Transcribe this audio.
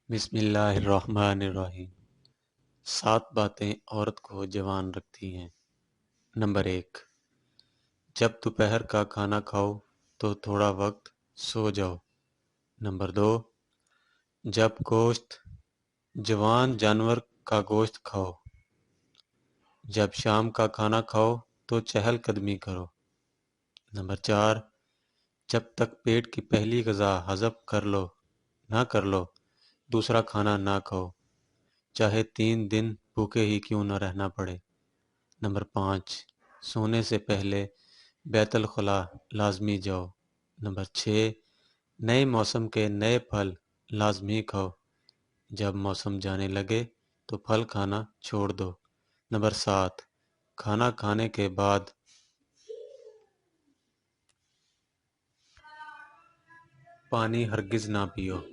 बिस्मिल्लाहिर्रहमानिर्रहीम। 7 बातें औरत को जवान रखती हैं। नंबर 1, जब दोपहर का खाना खाओ तो थोड़ा वक्त सो जाओ। नंबर 2, जब गोश्त जवान जानवर का गोश्त खाओ। जब शाम का खाना खाओ तो चहलकदमी करो। नंबर 4, जब तक पेट की पहली ग़िज़ा हज़म ना कर लो, दूसरा खाना ना खाओ, चाहे 3 दिन भूखे ही क्यों न रहना पड़े। नंबर 5, सोने से पहले बैतुल खुला लाज़मी जाओ। नंबर 6, नए मौसम के नए फल लाज़मी खाओ। जब मौसम जाने लगे तो फल खाना छोड़ दो। नंबर 7, खाना खाने के बाद पानी हरगिज़ ना पियो।